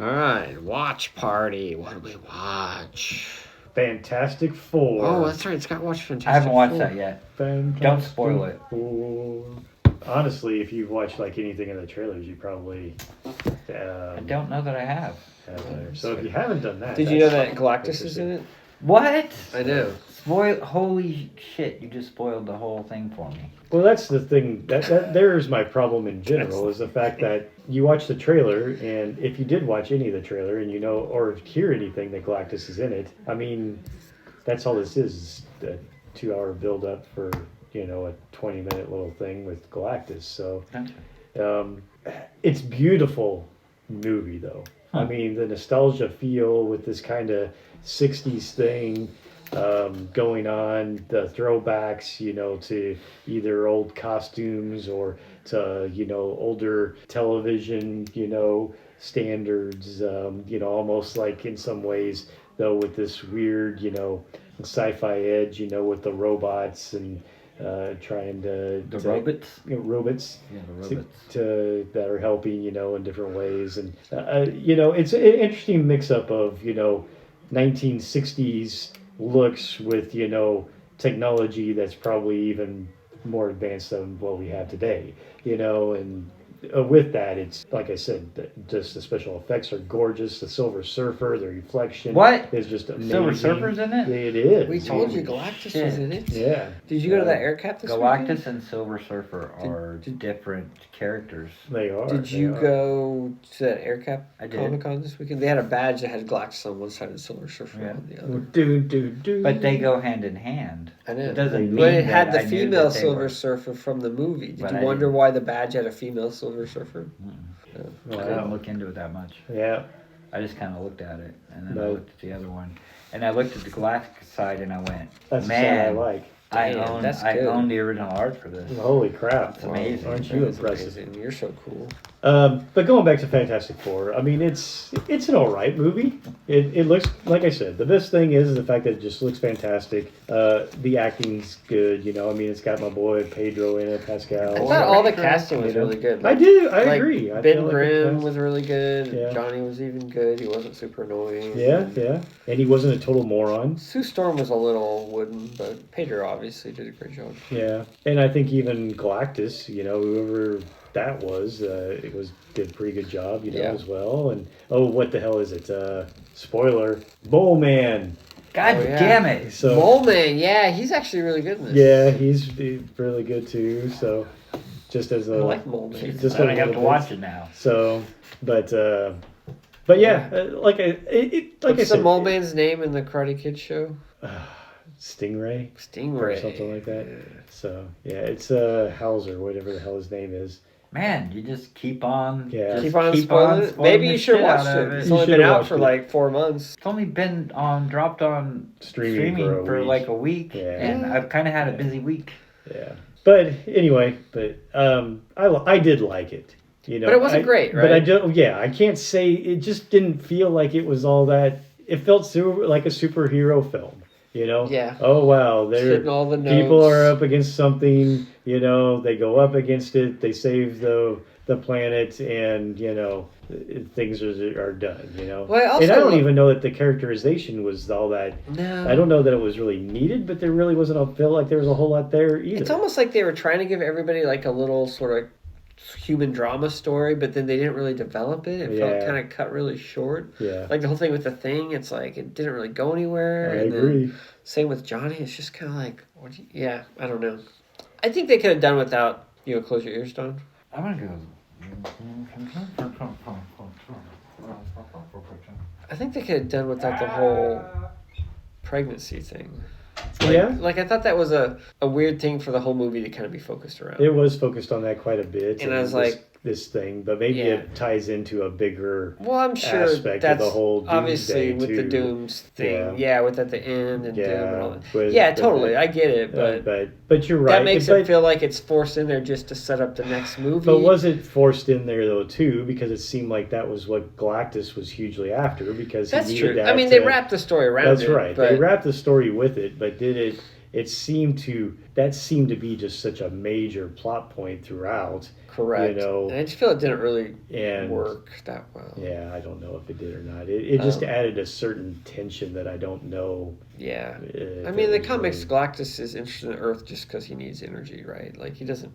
All right, watch party. What do we watch? Fantastic Four. Oh, that's right. Scott watched Fantastic Four. I haven't watched that yet. Fantastic Don't spoil it. Four. Honestly, if you've watched like anything in the trailers, you probably. I don't know that I have. So if you haven't done that, Did you know that Galactus is in it? What? I know. Holy shit! You just spoiled the whole thing for me. Well, that's the thing. That there's my problem in general is the fact that you watch the trailer, and if you did watch any of the trailer, and you know or hear anything that Galactus is in it, I mean, that's all this is a 2-hour build up for a 20-minute little thing with Galactus. So, it's beautiful movie though. I mean, the nostalgia feel with this kind of 60s thing going on, the throwbacks, to either old costumes or to, older television, standards, almost like in some ways, though, with this weird, sci-fi edge, with the robots and trying to robots? Robots. Yeah, the robots. That are helping, in different ways. And, it's an interesting mix-up of, 1960s looks with, technology that's probably even more advanced than what we have today, and with that, it's like I said, just the special effects are gorgeous. The Silver Surfer, the reflection is just amazing. Silver Surfer's in it? It is. We told you Galactus was in it. Yeah. Did you go to that air cap this Galactus weekend? and Silver Surfer are different characters. They are. Did you go to that air cap I did. Comic-Con this weekend? They had a badge that had Galactus on one side and Silver Surfer on the other. But they go hand in hand. I know. It doesn't mean But it had that the I knew female that they Silver were. Surfer from the movie. Did But you I wonder didn't. why the badge had a female Silver Surfer? I didn't look into it that much. Yeah. I just kind of looked at it, and then I No. looked at the other one, and I looked at the Galactic side, and I went, That's "Man, what I like. I Damn, that's I good. own the original art for this." Holy crap. It's amazing. Aren't you That is impressive? amazing. You're so cool. But going back to Fantastic Four, I mean, it's an all right movie. It looks, like I said, the best thing is the fact that it just looks fantastic. The acting's good, I mean, it's got my boy Pedro in it, Pascal. I thought all the casting was You know? really good. I agree. I Ben feel like Grimm it's- was really good. Yeah. Johnny was even good. He wasn't super annoying. Yeah. And he wasn't a total moron. Sue Storm was a little wooden, but Pedro obviously did a great job. Yeah. And I think even Galactus, whoever that was, did a pretty good job, as well. And what the hell is it? Spoiler, Mole Man. God Oh, yeah. damn it! So Mole Man, yeah, he's actually really good in this. yeah, he's really good too. So just as I a like Mole Man. Jesus, Just I a have little to bit. watch it now. So, but yeah, like I What's said, the Mole Man's name in the Karate Kid show? Stingray Stingray. or something like that. So yeah, it's Hauser, whatever the hell his name is. Man, you just keep on. Yeah. just Keep on spoiling it. Maybe the you should shit watch out of it. It's You only should've been out watched for it. like 4 months. It's only been dropped on Streaming for a week. like a week, Yeah. and I've kind of had a busy week. Yeah, but anyway, I did like it. But it wasn't great, But I right? do. Yeah, I can't say it just didn't feel like it was all that. It felt like a superhero film. Yeah. Oh wow, they're Hitting all the notes. people are up against something. They go up against it. They save the planet, and things are done. Well, and I don't even know that the characterization was all that. No. I don't know that it was really needed, but there really wasn't. I feel like there was a whole lot there either. It's almost like they were trying to give everybody like a little sort of human drama story, but then they didn't really develop it. It felt Yeah. kind of cut really short. Yeah, Like the whole thing with the Thing, it's like it didn't really go anywhere. I and then agree. same with Johnny. It's just kind of like, yeah, I don't know. I think they could have done without, close your ears, Don. I'm gonna go. I think they could have done without the whole pregnancy thing. Like I thought that was a weird thing for the whole movie to kind of be focused around. It was focused on that quite a bit. And I was like, this thing, but maybe Yeah. it ties into a bigger well, I'm sure aspect that's of the whole obviously Doomsday, with the too. Dooms thing. Yeah, with at the end and Doom and all that. with- Yeah, with totally. the- I get it, but but you're right. that makes but, it feel like it's forced in there just to set up the next movie. But was it forced in there though too? Because it seemed like that was what Galactus was hugely after. Because That's he needed true. that I mean, they to- wrapped the story around That's it. right. But They wrapped the story with it, but did it? that seemed to be just such a major plot point throughout. Correct. You know, and I just feel it didn't really work that well. Yeah, I don't know if it did or not. It just added a certain tension that I don't know. Yeah. I mean, the comics, Galactus is interested in Earth just because he needs energy, right? Like, there doesn't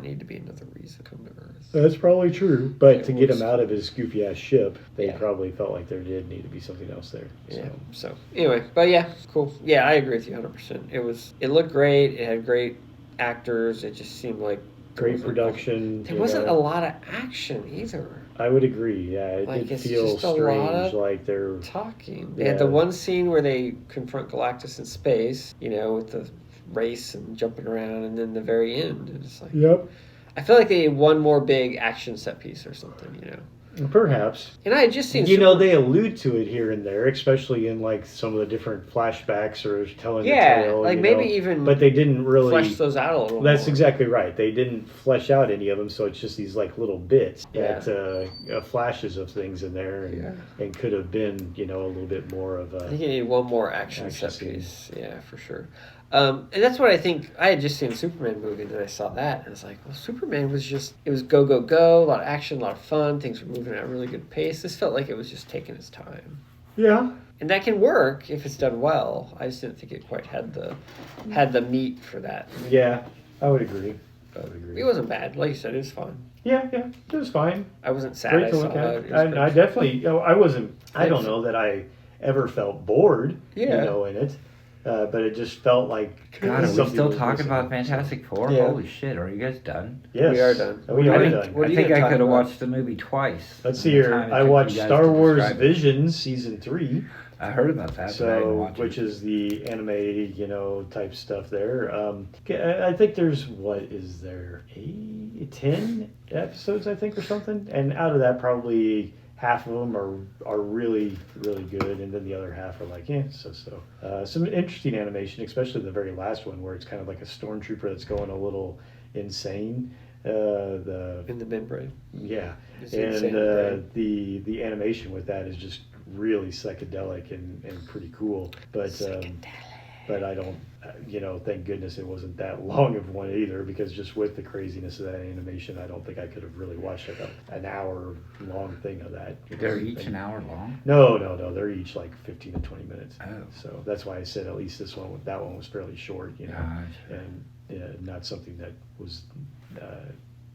need to be another reason to come to Earth. That's probably true. But to get him out of his goofy ass ship, they probably felt like there did need to be something else there. So. Yeah. So anyway, but yeah, cool. Yeah, I agree with you 100%. It looked great. It had great actors. It just seemed like great production. There wasn't a lot of action either. I would agree. Yeah, it did feel strange. Like they're talking. They had the one scene where they confront Galactus in space. With the race and jumping around, and then the very end, and it's like, yep. I feel like they need one more big action set piece or something, Perhaps. And I had just seen they allude to it here and there, especially in like some of the different flashbacks or telling the tale. Like maybe even, but they didn't really flesh those out a little. That's more. Exactly right. They didn't flesh out any of them, so it's just these like little bits that flashes of things in there, and could have been a little bit more of a. I think you need one more action set piece. Yeah, for sure. And that's what I think. I had just seen a Superman movie, and then I saw that, and I was like, well, Superman was it was go, go, go, a lot of action, a lot of fun, things were moving at a really good pace. This felt like it was just taking its time. Yeah. And that can work if it's done well. I just didn't think it quite had the meat for that. Yeah, I would agree. It wasn't bad. Like you said, it was fun. Yeah, it was fine. I wasn't sad. Great to look at. I definitely, I wasn't, I don't know that I ever felt bored, in it. But it just felt like... God, are we still talking about Fantastic Four? Yeah. Holy shit, are you guys done? Yes. We are done. We are done. I think I could have watched the movie twice. Let's see here. I watched Star Wars Visions Season 3. I heard about that, but I didn't watch which is the anime, type stuff there. I think there's, 10 episodes, I think, or something? And out of that, probably... half of them are really, really good, and then the other half are like, so. Some interesting animation, especially the very last one, where it's kind of like a stormtrooper that's going a little insane. In the membrane. Yeah, and the animation with that is just really psychedelic and pretty cool. But I don't, thank goodness it wasn't that long of one either, because just with the craziness of that animation, I don't think I could have really watched like an hour long thing of that. They're each an hour long? No, they're each like 15 to 20 minutes. Oh. So that's why I said at least that one was fairly short, Gotcha. And not something that was,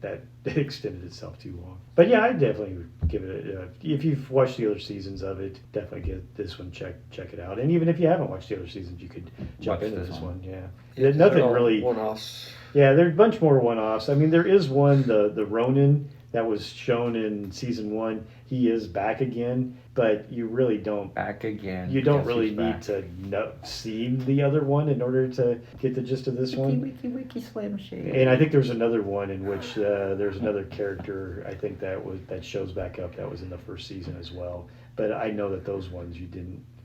that extended itself too long. But yeah, I'd definitely give it if you've watched the other seasons of it, definitely get this one, check it out. And even if you haven't watched the other seasons, you could jump into this one. Yeah, nothing really one-offs. Yeah, there's a bunch more one-offs. I mean, there is one, the Ronin that was shown in season 1. He is back again, but you really don't. Back again. You don't really need to see the other one in order to get the gist of this one. Wiki, slam shade. And I think there's another one in which there's another character, I think that shows back up, that was in the first season as well. But I know that those ones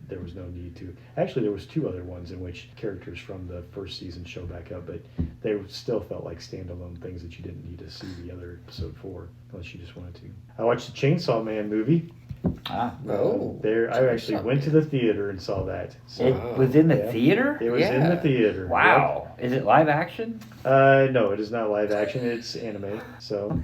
there was no need to. Actually, there was 2 other ones in which characters from the first season show back up, but they still felt like standalone things that you didn't need to see the other episode for, unless you just wanted to. I watched the Chainsaw Man movie. I actually went to the theater and saw that. So, it was in the theater? It was in the theater. Wow. Yep. Is it live action? No, it is not live action. It's anime. So,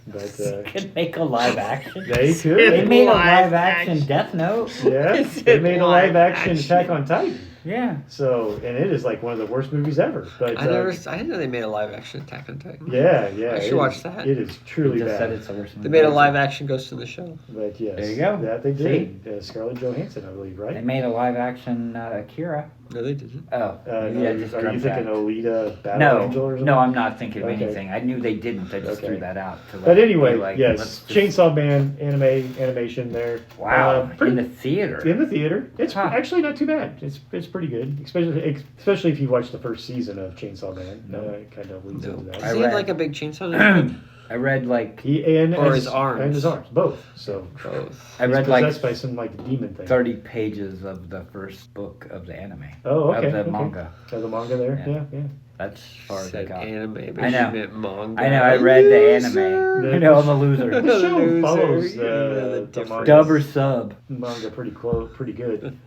but could make a live action. They could. They made a live action Death Note. Yeah, they made a live action Attack on Titan. Yeah. So, and it is like one of the worst movies ever. But I didn't know they made a live action Attack on Titan. Yeah. I should watch that. It is truly bad. Said it's the worst movie. They made a live action Ghost in the Shell. But yes, there you go. That they did. Scarlett Johansson, I believe, right? They made a live action Akira. No, they didn't. Oh, are you thinking Alita Battle Angel or something? No, I'm not thinking of anything. I knew they didn't. I just threw that out. But anyway, yes, Chainsaw Man animation there. Wow, in the theater. In the theater, it's actually not too bad. It's pretty good, especially if you watch the first season of Chainsaw Man. It kind of leads into that. Is he like a big chainsaw? I read like his arms and his arms, both. So both. I read like possessed by some like demon thing. 30 pages of the first book of the anime. Oh, okay. Of the manga. Of the manga there, yeah. That's as far as I got. Anime, but I know. You meant manga. I know. I read the anime. You know, I'm a loser. The show follows the manga. Dub or sub. Manga pretty good.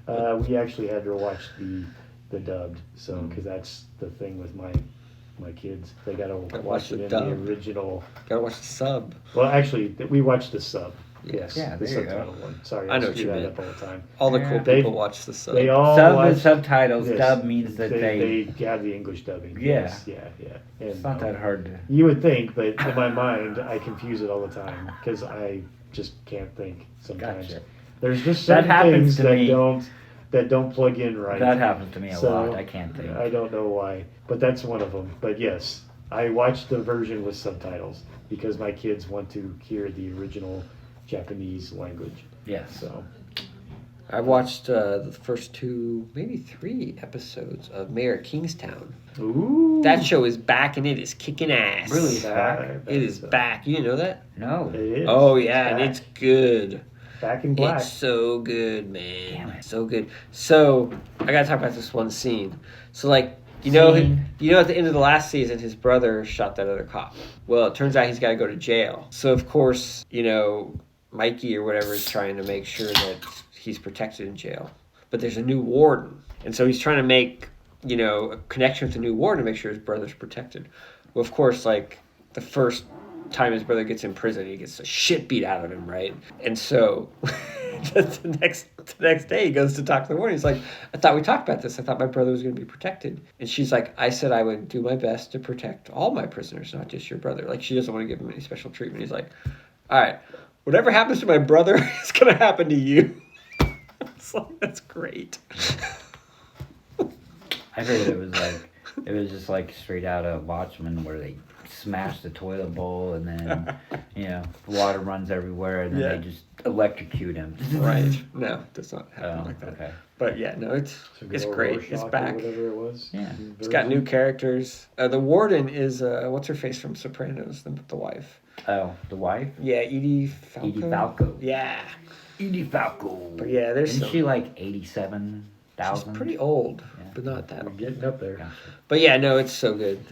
We actually had to watch the the dubbed. So because that's the thing with my kids, they gotta Gotta watch watch it the in dub. the original. Gotta watch the sub. Well, actually, we watched the sub. Yes, Yeah, the there you go. subtitle one. Sorry, I know I what screw you that meant. up all the time. All the Yeah. cool They- people watch the sub. They all Sub watch, with subtitles. yes, Dub means that they have the English dubbing. Yeah. Yes, yeah. And, It's not that hard to. You would think, but in my mind, I confuse it all the time because I just can't think sometimes. Gotcha. There's just That certain happens things to that me. don't plug in right. That happens to me a So, lot. I can't think. I don't know why, but that's one of them. But yes, I watched the version with subtitles because my kids want to hear the original Japanese language. Yes. So I watched the first 2, maybe 3 episodes of Mayor of Kingstown. ooh, That show is back and it is kicking ass. Really? It's back? It is back. You didn't know that? No. It is. Oh yeah, and back. it's good. Back in black. It's so good, man. Damn it. So good. So I gotta talk about this one scene. So like you know at the end of the last season, his brother shot that other cop. Well, it turns out he's got to go to jail. So of course, Mikey or whatever is trying to make sure that he's protected in jail. But there's a new warden, and so he's trying to make a connection with the new warden to make sure his brother's protected. Well, of course, like the first time his brother gets in prison, he gets the shit beat out of him, right? And so the next day he goes to talk to the warden. He's like, I thought we talked about this. I thought my brother was going to be protected. And she's like, I said I would do my best to protect all my prisoners, not just your brother. Like, she doesn't want to give him any special treatment. He's like, all right, whatever happens to my brother is going to happen to you. It's like, that's great. I heard it was just like straight out of Watchmen where they smash the toilet bowl and then water runs everywhere and then Yeah. they just electrocute him. Right. No, it does not happen Oh, like that. okay. But yeah, no, it's So great. Rorschach It's or back. whatever it was. Yeah. It's got new characters. The warden is what's her face from Sopranos, the wife. Oh, the wife? Yeah, Edie Falco. Edie Falco. Yeah, Edie Falco. but yeah, there's Isn't some. she like She's 87,000? pretty old, Yeah. but not that We're old. getting up there. Gotcha. But yeah, no, it's so good.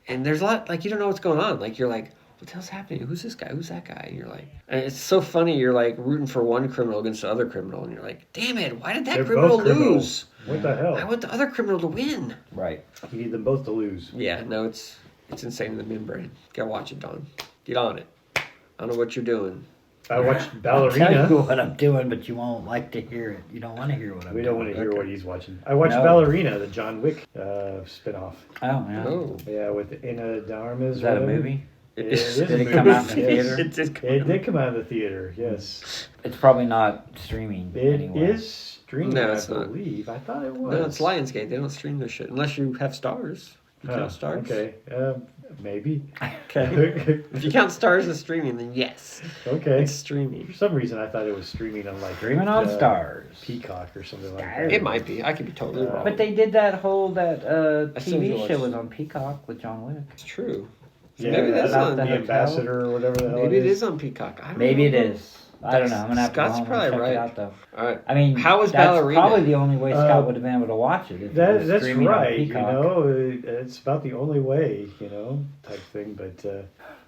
And there's a lot like you don't know what's going on. Like you're like, what the hell's happening? Who's this guy? Who's that guy? And you're like, and it's so funny. You're like rooting for one criminal against the other criminal, and you're like, damn it, why did that They're criminal both criminals. lose? What the hell? I want the other criminal to win. Right. You need them both to lose. Yeah, no, it's insane in the membrane. Gotta watch it, Don. Get on it. I don't know what you're doing. I watched I'll tell you Ballerina. what I'm doing, but you won't like to hear it. You don't want to hear what I'm doing. We don't want to hear Okay. what he's watching. I watched No. Ballerina, the John Wick spinoff. Oh, yeah. Oh, Yeah, with Ana de Armas. Is that a whatever. movie? It is Did a it come movie. out in the theater? It did come It out. did come out of the theater, yes. It's probably not streaming It anyway. is streaming, No, I it's not. believe. I thought it was. No, it's Lionsgate. They don't stream this shit unless you have stars. You Oh, count stars? okay, maybe. Okay. If you count stars as streaming, then yes, Okay. it's streaming. For some reason, I thought it was streaming on like Streaming on Stars. Peacock or something like Stars. that. It might be. I could be totally wrong. But they did that whole I still TV watch- show was on Peacock with John Wick. It's true. Yeah, Maybe that's about on the hotel. ambassador or whatever the hell Maybe it it is on Peacock. I don't Maybe it know. is. I don't know. I'm gonna have to Scott's go home probably and check right. it out though. All right. I mean, How was that's Ballerina? probably the only way Scott Uh, would have been able to watch it. If it was That's streaming on right. You Peacock. know, it's about the only way, type thing. But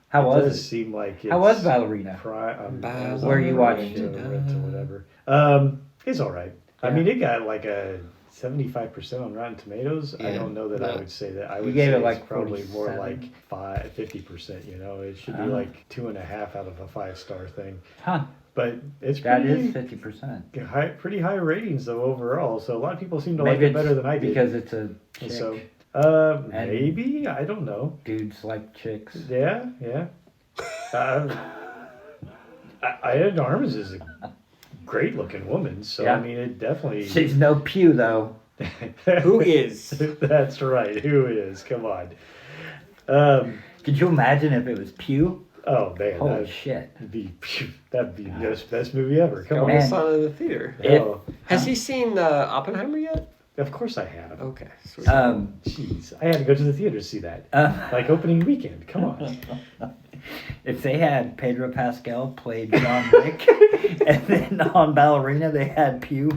How it was does it? seem like it's How was Ballerina? Amazon Where you watched or it? Rent or whatever. It's all right. I Yeah. mean, it got like a 75% on Rotten Tomatoes. I Yeah. don't know that I No. would say that. I You would gave say it like it's probably more 47? like 50%. It should be Oh. like 2.5 out of a 5-star thing. Huh? But it's That pretty is 50%. pretty high ratings though overall. So a lot of people seem to Maybe like it it's better than I did. because it's a And chick. so And- maybe I don't know. Dudes like chicks. Yeah. Ana de Armas is a great looking woman, so Yeah. I mean it definitely. She's no pew though. Who is? That's right. Who is? Come on. Could you imagine if it was Pew? Oh man, Holy shit! that'd be the best movie ever. Come on. Go Man. saw it in the theater. If- Oh, Has he seen Oppenheimer yet? of course I have. Okay. Sweet. Jeez, I had to go to the theater to see that. Like opening weekend. Come on. If they had Pedro Pascal played John Wick, and then on Ballerina they had Pew.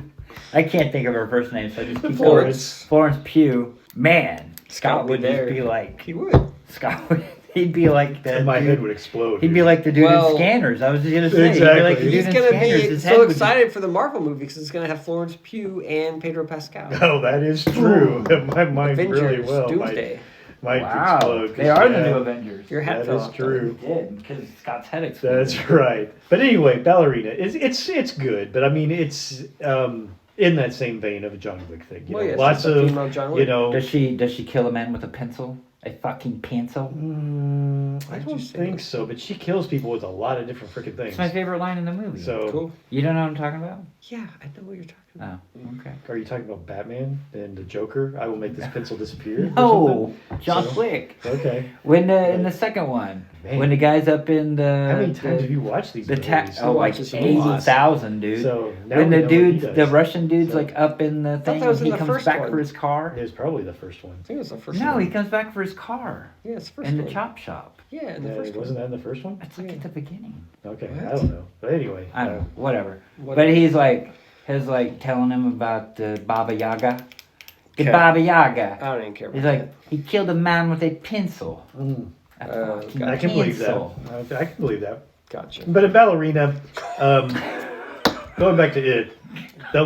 I can't think of her first name, so I just keep Florence. Florence Pugh. Man, Scott would would there. just be like He would. Scott would. He'd be like the My dude- head would explode. He'd be like the dude Well, in Scanners. I was just gonna say. He'd be exactly. like the dude He's in gonna Scanners. be His so head would just- excited for the Marvel movie because it's gonna have Florence Pugh and Pedro Pascal. Oh, that is true. My mind Avengers, really well Doomsday. might Wow, explode. 'cause, they are the yeah, new Avengers. Your hat That fell is off. true. They did because Scott's head exploded. That's right. But anyway, Ballerina it's good, but I mean it's in that same vein of a John Wick thing. You Well, know, yeah, lots it's a of female John you Wick. know. Does she kill a man with a pencil? A fucking pencil? I Why'd don't you say think that? so, but she kills people with a lot of different freaking things. It's my favorite line in the movie. So, Cool. You don't know what I'm talking about? Yeah, I know what you're talking about. Oh, okay. are you talking about Batman and the Joker? I will make this pencil disappear. or No, John So- Wick. something? Okay. When in the second one, Man. when the guy's up in the How many times have you watched these the movies? oh like watches them a lot. 80,000, dude. So now when we the know what he dudes, does. the Russian dude's So- like up in the thing, that was and in he the comes first back one. for his car. It was probably the first one. I think it was the first No, one. he comes back for his car Yeah, it's the first in one. the chop shop. Yeah, in the first Wasn't one. that in the first one? It's like at the beginning. Okay, What? I don't know. But anyway, I don't know, whatever. What- But he's like telling him about the Baba Yaga. The Okay. Baba Yaga. I don't even care about He's like, he killed a man with a pencil. A fucking I can believe that. pencil. I can believe that. Gotcha. But in Ballerina, going back to it, I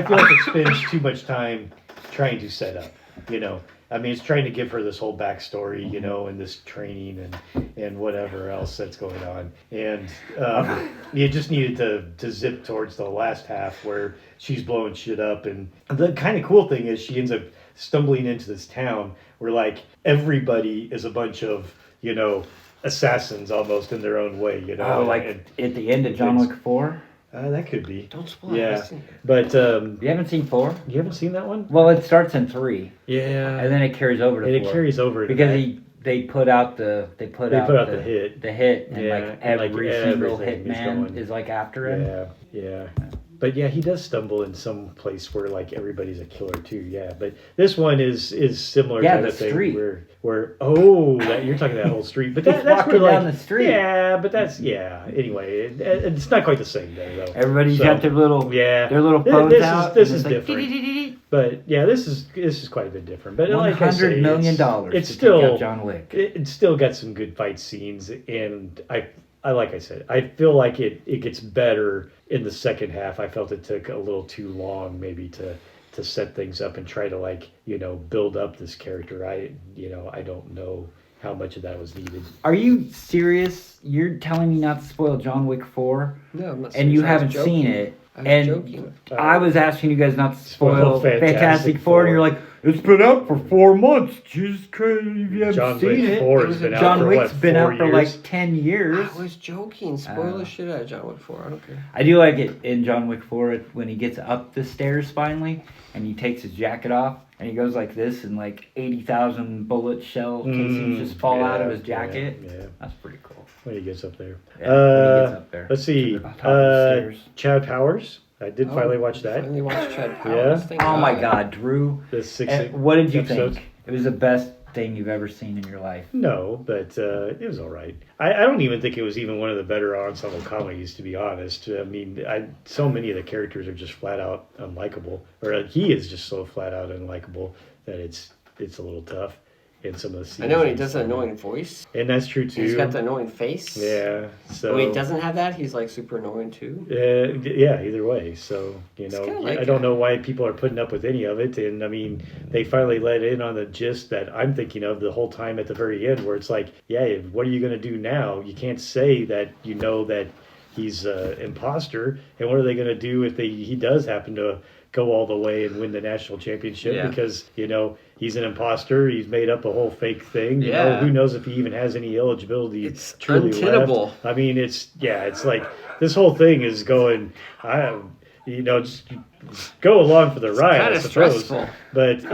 feel like it spends too much time trying to set up. You know, I mean, it's trying to give her this whole backstory, you know, and this training and whatever else that's going on, and you just needed to zip towards the last half where she's blowing shit up, and the kind of cool thing is she ends up stumbling into this town where like everybody is a bunch of assassins almost in their own way, Oh, like and, at the end of John Wick 4? that could be. Don't spoil it. Yeah, I've seen it. but You haven't seen 4? you haven't seen that one? Well, it starts in 3, Yeah, and then it carries over to and 4. it carries over to because that. they put out the hit. the hit, and Yeah, like and, like, every single everything is hitman going- is like after him. Yeah. But yeah, he does stumble in some place where like everybody's a killer too. Yeah, but this one is similar Yeah, kind the of thing street. where that you're talking that whole street. But He's that's walking where down like the street. Yeah, but that's Anyway, it's not quite the same there though. Everybody's So, got their little This- phones this is- out. this and is it's like, different. "Dee-dee-dee-dee-dee." But yeah, this is quite a bit different. But like I say, $100 million it's to still take out John Wick. It's still got some good fight scenes, and I like I said, I feel like it gets better in the second half. I felt it took a little too long, maybe to set things up and try to build up this character. I don't know how much of that was needed. Are you serious? You're telling me not to spoil John Wick 4, No, I'm not and you serious. I was haven't joking. seen it. I was And joking. I was asking you guys not to Spoil spoil Fantastic Fantastic Four, and you're like, it's been out for 4 months. Just because if you haven't John seen Wick it. 4 It has was been a out John for Wick's what, been 4 out for years? like 10 years. I was joking. Spoil the shit out of John Wick 4. I don't care. I do like it in John Wick 4 when he gets up the stairs finally and he takes his jacket off and he goes like this and like 80,000 bullet shell casings just fall out of his jacket. Yeah, That's pretty cool. when he gets up there. Yeah, when he gets up there. Let's see. To the top of the stairs. Chad Powers. I did finally watch that. Finally watched Chad Yeah? Powers. Thank Oh my God, Drew. The 6 And what did you episodes. think? It was the best thing you've ever seen in your life. No, but it was all right. I don't even think it was even one of the better ensemble comedies, to be honest. I mean, so many of the characters are just flat out unlikable, or he is just so flat out unlikable that it's a little tough in some of the scenes. I know, and he does an annoying voice. And that's true too. He's got the annoying face. Yeah. So When he doesn't have that, he's like super annoying too. yeah, either way. So, kinda like I don't know why people are putting up with any of it. And I mean, they finally let in on the gist that I'm thinking of the whole time at the very end, where it's like, yeah, what are you going to do now? You can't say that you know that he's an imposter. And what are they going to do if he does happen to go all the way and win the national championship? Yeah. Because, he's an imposter. He's made up a whole fake thing. Yeah. Who knows if he even has any eligibility It's truly untenable. left. I mean, it's like this whole thing is going, just go along for the ride, I kinda suppose. stressful. But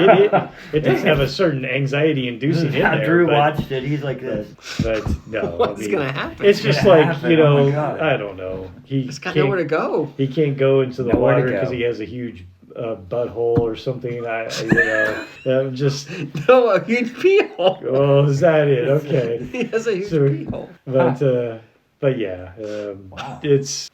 it does have a certain anxiety inducing in Now there. Drew but, watched it. He's like this. but no, What's I mean, gonna happen? It's just It's gonna like, happen. Oh my God. I don't know. He He's got can't, nowhere to go. he can't go into the Nowhere to water go. because he has a huge butthole or something. I'm just, No, a huge pee hole. oh, is that it? Okay. He has a huge So- pee hole. But But yeah, Wow. it's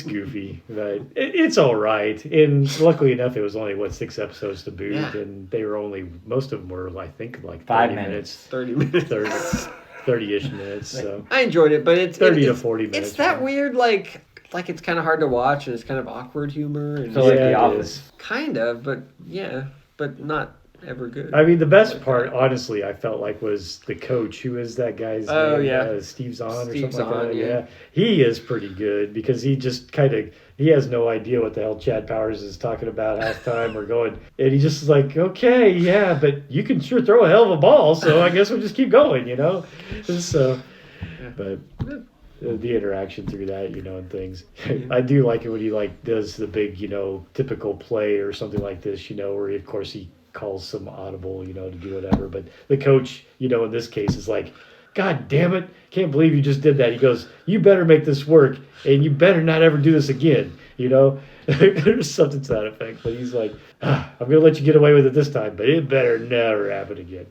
goofy, but it's all right. And luckily enough, it was only 6 episodes to boot, Yeah. and they were only most of them were I think like 5 30 minutes. 30 minutes. 30-ish minutes. So I enjoyed it, but it's 30 to it's- 40 minutes. It's that weird, like it's kind of hard to watch, and it's kind of awkward humor, and So like Yeah, The it Office. is. kind of, but yeah, but not ever good. I mean, the best Like part, that. honestly, I felt like was the coach. Who is that guy's Oh, name? yeah. Steve Zahn or Steve something like Zahn, that. yeah. Yeah, he is pretty good because he just he has no idea what the hell Chad Powers is talking about halftime or going, and he just is like, okay, yeah, but you can sure throw a hell of a ball, so I guess we'll just keep going, So, but. The interaction through that, and things. I do like it when he does the big, typical play or something like this, where of course he calls some audible, to do whatever. But the coach, in this case is like, God damn it, can't believe you just did that. He goes, you better make this work and you better not ever do this again, There's something to that effect. But he's like, I'm going to let you get away with it this time, but it better never happen again.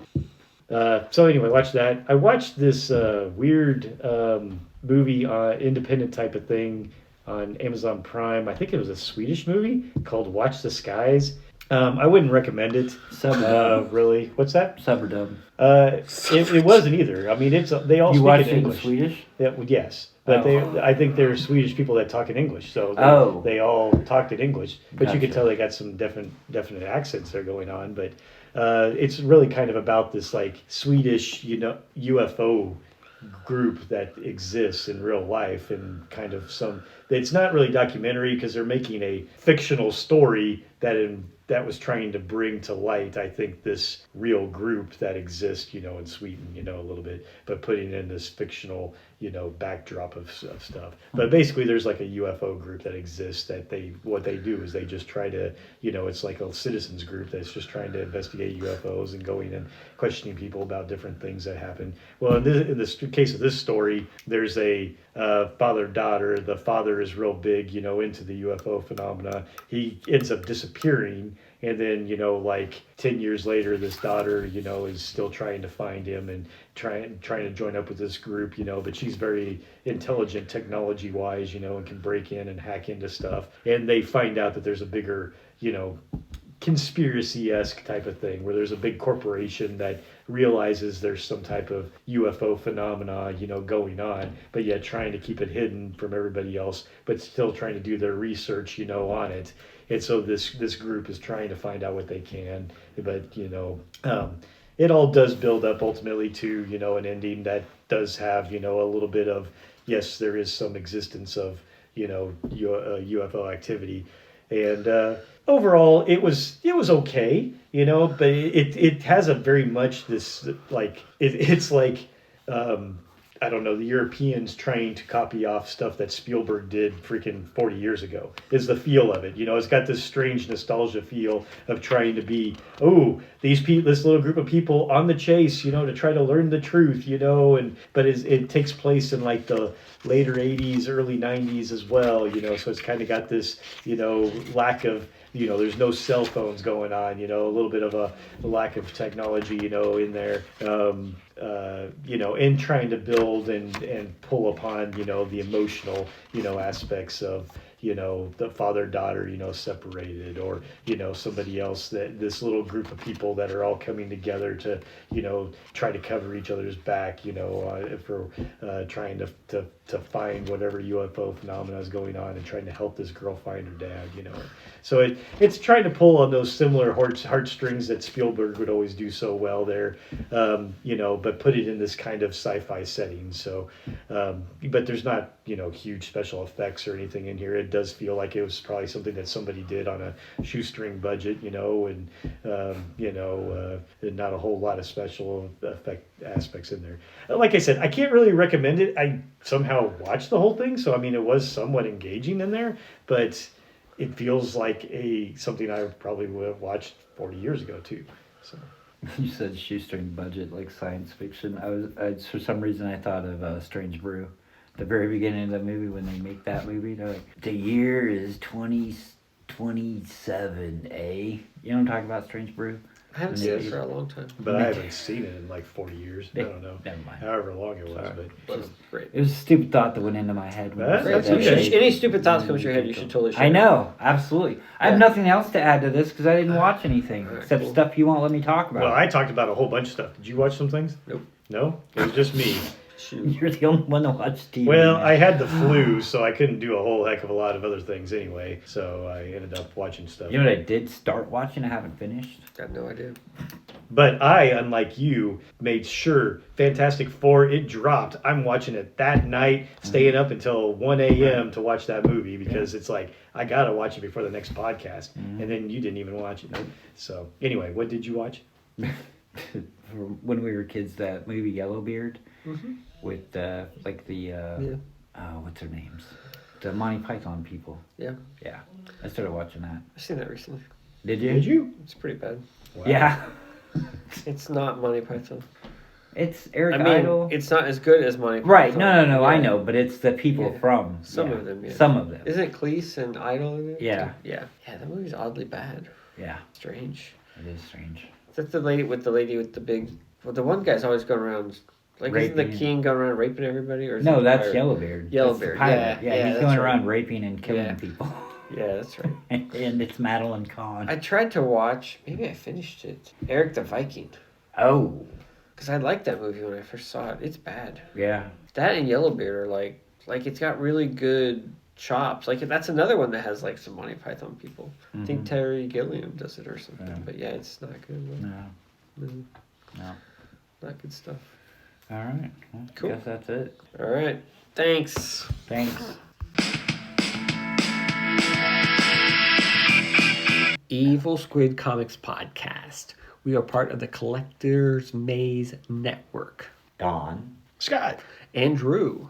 So anyway, watch that. I watched this weird movie, independent type of thing on Amazon Prime. I think it was a Swedish movie called Watch the Skies. I wouldn't recommend it. Sub or dub? Really? What's that? Sub or dub? It wasn't either. I mean, they all You speak watched in it in English. Swedish? Yeah, well, yes, but Oh. I think they're Swedish people that talk in English, so they all talked in English. But you could Gotcha. tell they got some definite accents that are going on. But it's really kind of about this Swedish, UFO group that exists in real life, and kind of it's not really documentary because they're making a fictional story that was trying to bring to light, I think, this real group that exists, in Sweden, a little bit, but putting in this fictional, backdrop of stuff. But basically, there's like a UFO group that exists what they do is they just try to, it's like a citizens group that's just trying to investigate UFOs and going and questioning people about different things that happen. Well, in this case of this story, there's a father-daughter. The father is real big, into the UFO phenomena. He ends up disappearing, and then 10 years later, this daughter is still trying to find him and trying to join up with this group, but she's very intelligent technology wise, and can break in and hack into stuff. And they find out that there's a bigger conspiracy-esque type of thing where there's a big corporation that realizes there's some type of UFO phenomena, going on, but yet trying to keep it hidden from everybody else, but still trying to do their research, on it. And so this group is trying to find out what they can, but it all does build up ultimately to an ending that does have a little bit of, yes, there is some existence of UFO activity, and overall it was okay, but it has a very much this it's like I don't know, the Europeans trying to copy off stuff that Spielberg did freaking 40 years ago is the feel of it. It's got this strange nostalgia feel of trying to be, this little group of people on the chase, to try to learn the truth, but it takes place in the later 80s, early 90s as well, so it's kind of got this, lack of, there's no cell phones going on, a little bit of a lack of technology, in there, in trying to build and pull upon, the emotional, aspects of, the father-daughter, separated, or, somebody else, that this little group of people that are all coming together to, try to cover each other's back, for trying to find whatever UFO phenomena is going on and trying to help this girl find her dad, So it's trying to pull on those similar heartstrings that Spielberg would always do so well there, but put it in this kind of sci-fi setting. So, but there's not, huge special effects or anything in here. It does feel like it was probably something that somebody did on a shoestring budget, and not a whole lot of special effect aspects in there. Like I said, I can't really recommend it. I somehow watched the whole thing, so I mean, it was somewhat engaging in there, but it feels like something I probably would have watched 40 years ago too. So. You said shoestring budget, like science fiction. For some reason I thought of Strange Brew. The very beginning of the movie, when they make that movie, they're like, the year is 2027, eh? You know what I'm talking about, Strange Brew? I haven't seen it for a long time. But I haven't seen it in like 40 years. I don't know. Never mind. However long it was. Sorry. But Well, great. It was a stupid thought that went into my head. When That's you said Great. that. okay. Any stupid thoughts come to your head, you should totally share. I know, absolutely. I have Yeah. nothing else to add to this because I didn't watch anything Alright, except cool. stuff you won't let me talk about. well, I talked about a whole bunch of stuff. Did you watch some things? Nope. No? It was just me. Shoot. You're the only one that watched TV. Well, man. I had the flu, so I couldn't do a whole heck of a lot of other things anyway. So I ended up watching stuff. You know what I did start watching? I haven't finished. Got no idea. But I, unlike you, made sure Fantastic Four, it dropped. I'm watching it that night, staying up until 1 a.m. to watch that movie because it's like, I got to watch it before the next podcast. Mhm. And then you didn't even watch it. So, anyway, what did you watch? When we were kids, that movie Yellowbeard Mm-hmm. with what's their names? The Monty Python people. Yeah. Yeah, I started watching that. I've seen that recently. Did you? Did you? It's pretty bad. Wow. Yeah. It's not Monty Python. It's Eric I mean, Idle. it's not as good as Monty Python. Right. No. Yeah. I know, but it's the people Yeah. from. Some yeah. of them, yeah. Some of them. Isn't it Cleese and Idol in it? Yeah. Yeah. Yeah, that movie's oddly bad. Yeah. Strange. It is strange. Is that the lady with the big... Well, the one guy's always going around... Like, isn't the Raping. king going around raping everybody? Or is No, it that's pirate? Yellowbeard. Yellowbeard, That's the pirate. yeah, he's that's going right. around raping and killing Yeah. people. Yeah, that's right. and it's Madeline Kahn. I tried to watch... Maybe I finished it. Eric the Viking. Oh, Because I liked that movie when I first saw it. It's bad. yeah. That and Yellowbeard are like it's got really good chops. Like that's another one that has like some Monty Python people. I think Mhm. Terry Gilliam does it or something. Yeah. But yeah, it's not good. No, No, no. not good stuff. All right. Well, Cool. Guess that's it. All right. Thanks. Thanks. Evil Squid Comics Podcast. We are part of the Collector's Maze Network. Dawn. Scott. Andrew.